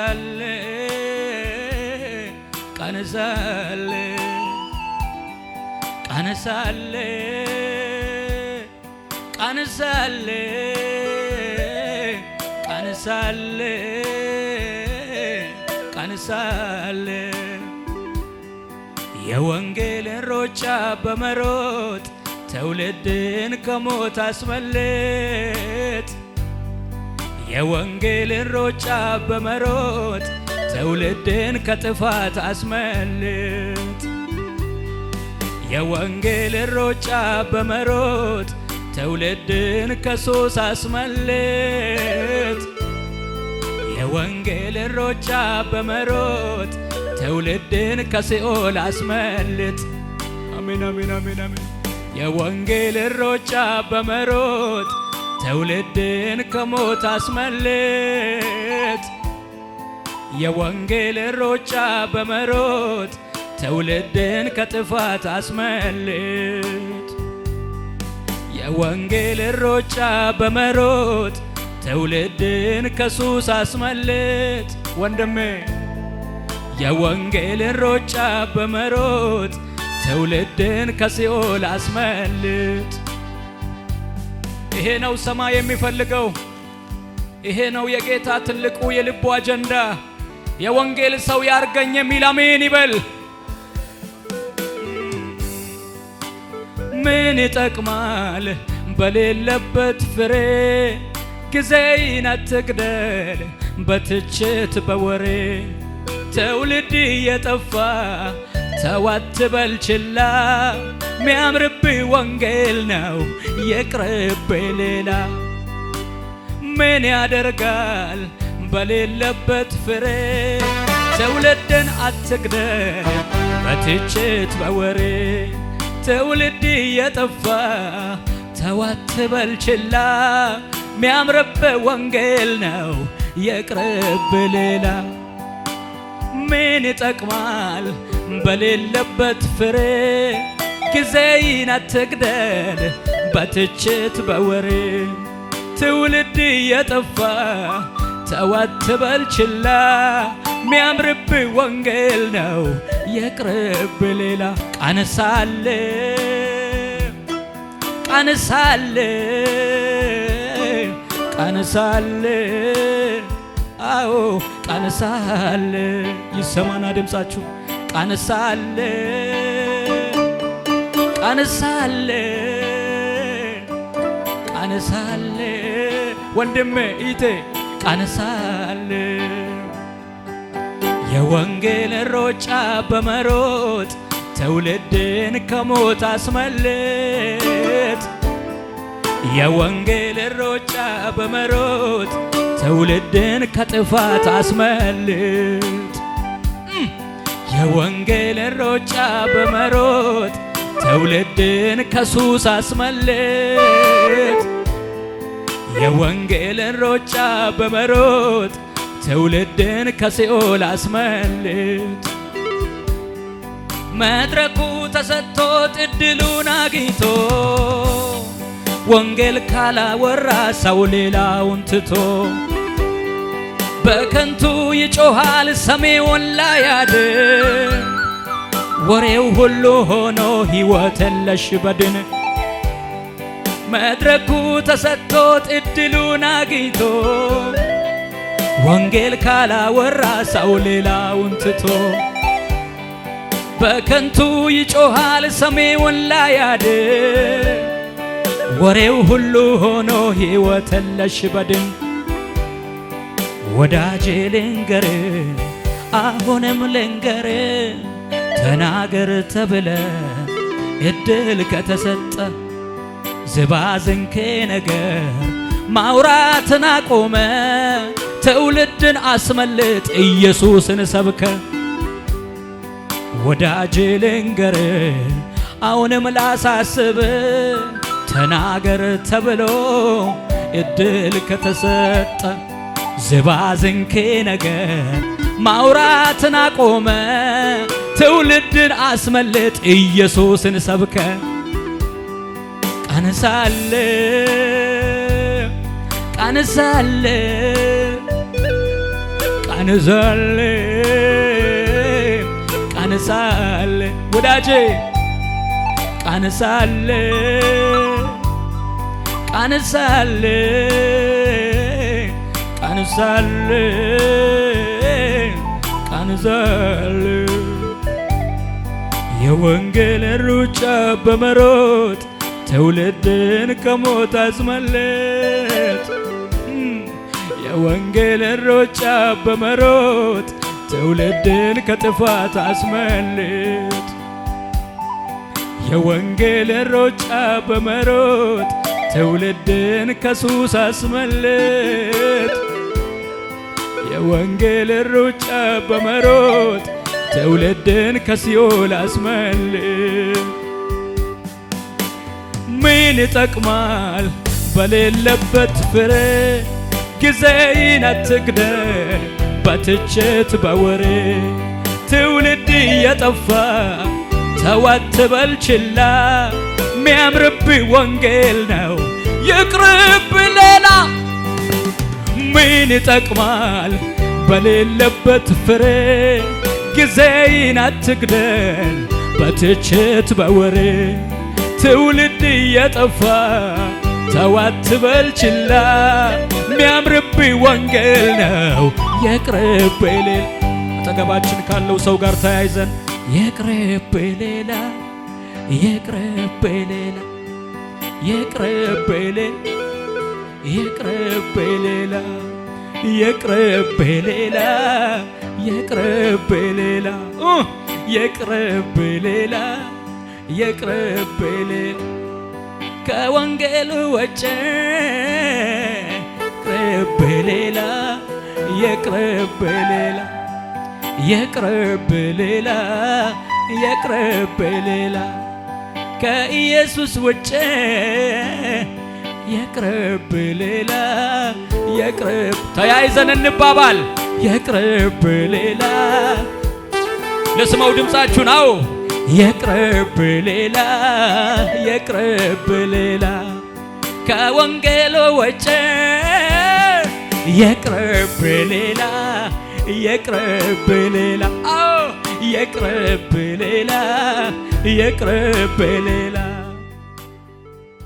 ቀንሳለ ቀንሳለ ቀንሳለ ቀንሳለ ቀንሳለ ቀንሳለ የወንጌልን ሩጫ በመሮጥ ትውልድን ከሞት አስመልጥ የወንጌልን ሩጫ በመሮጥ ትውልድን ከጥፋት አስመልጥ የወንጌልን ሩጫ በመሮጥ ትውልድን ከሱስ አስመልጥ የወንጌልን ሩጫ በመሮጥ ትውልድን ከሲኦል አስመልጥ። አሜን አሜን አሜን አሜን። የወንጌልን ሩጫ በመሮጥ ትውልድን ከሞት አስመልጥ የወንጌልን ሩጫ በመሮጥ ትውልድን ከጥፋት አስመልጥ የወንጌልን ሩጫ በመሮጥ ትውልድን ከሱስ አስመልጥ። ወንድሜ የወንጌልን ሩጫ በመሮጥ ትውልድን ከሲኦል አስመልጥ። ይሄ ነው ሰማይ የሚፈልገው። ይሄ ነው የጌታ ትልቁ የልቡ አጀንዳ። የወንጌል ሰው ያርገኝ የሚል አሜን ይበል። ምን ይጠቅማል በሌለበት ፍሬ ጊዜን አትግደል በትችት በወሬ ትውልድ እየጠፋ ተው አትበል ችላ ሚያምርብህ ወንጌል ነው ይቅርብህ ሌላ ምን ያደርጋል በሌለበት ፍሬ ትውልድን አትግደል በትችት በወሬ ትውልድ እየጠፋ ተው አትበል ችላ ሚያምርብህ ወንጌል ነው ይቅርብህ ሌላ ምን ይጠቅማል በሌለበት ፍሬ ጊዜን አትግደል በትችት በወሬ ትውልድ እየጠፋ ተው አትበል ችላ ሚያምርብህ ወንጌል ነው ይቅርብህ ሌላ ቀንሳለ ቀንሳለ ቀንሳለ አዎ ቀንሳለ ይሰማና ድምጻችሁ ቀንሳለ ቀንሳለ ቀንሳለ ወንድሜ ኢቴ ቀንሳለ የወንጌልን ሩጫ በመሮጥ ትውልድን ከሞት አስመልጥ የወንጌልን ሩጫ በመሮጥ ትውልድን ከጥፋት አስመልጥ የወንጌልን ሩጫ በመሮጥ ትውልድን ከሱስ አስመልጥ የወንጌልን ሩጫ በመሮጥ ትውልድን ከሲኦል አስመልጥ መድረኩ ተሰጥቶት እድሉን አግኝቶ ወንጌል ካላወራ ሰው ሌላውን ትቶ በከንቱ ይጮሃል ሰሜውን ላያድን ወሬው ሁሉ ሆኖ ሕይወት የለሽ በድን መድረኩ ተሰጥቶት እድሉን አግኝቶ ወንጌል ካላወራ ሰው ሌላውን ትቶ በከንቱ ይጮሃል ሰሜውን ላያድን ወሬው ሁሉ ሆኖ ሕይወት የለሽ በድን ወዳጄ ልንገር አሁንም ልንገር ተናገር ተብለ እድል ከተሰጠ ዝባዝንኬ ነገር ማውራትን አቆመ ትውልድን አስመልጥ ኢየሱስን ሰብከ ወዳጄ ልንገር አሁንም ላሳስብ ተናገር ተብሎ እድል ከተሰጠ ዝባዝንኬ ነገር ማውራትን አቆመ ትውልድን አስመልጥ ኢየሱስን ሰብከ ቀንሳለ ቀንሳለ ቀንሳለ ቀንሳለ ወዳጄ ቀንሳለ ቀንሳለ ቀንሳለ ቀንሳለ የወንጌል ሩጫ በመሮጥ ትውልድን ከሞት አስመለጥ የወንጌል ሩጫ በመሮጥ ትውልድን ከጥፋት አስመልጥ የወንጌል ሩጫ በመሮጥ ትውልድን ከሱስ አስመልጥ የወንጌል ሩጫ በመሮጥ ትውልድን ከሲኦል አስመልጥ ምን ይጠቅማል በሌለበት ፍሬ ጊዜን አትግደል በትችት በወሬ ትውልድ እየጠፋ ተው አትበል ችላ ሚያምርብህ ወንጌል ነው ይቅርብህ ሌላ ምን ይጠቅማል በሌለበት ፍሬ ጊዜን አትግደል በትችት በወሬ ትውልድ እየጠፋ ተው አትበል ችላ ሚያምርብህ ወንጌል ነው ይቅርብህ ሌላ አጠገባችን ካለው ሰው ጋር ተያይዘን ይቅርብህ ሌላ ይቅርብህ ሌላ ይቅርብህ ሌላ ይቅርብህ ሌላ ይቅርብህ ሌላ ይቅርብህ ሌላ ይቅርብህ ሌላ ይቅርብህ ሌላ ከወንጌል ውጭ ይቅርብህ ሌላ ይቅርብህ ሌላ ይቅርብህ ሌላ ይቅርብህ ሌላ ከኢየሱስ ውጭ ይቅርብህ ሌላ ይቅርብ ተያይዘን እንባባል ይቅርብህ ሌላ ለስማው ድምፃችሁ ነው ይቅርብህ ሌላ ይቅርብህ ሌላ ከወንጌል ውጭ ይቅርብህ ሌላ ይቅርብህ ሌላ ይቅርብህ ሌላ ይቅርብህ ሌላ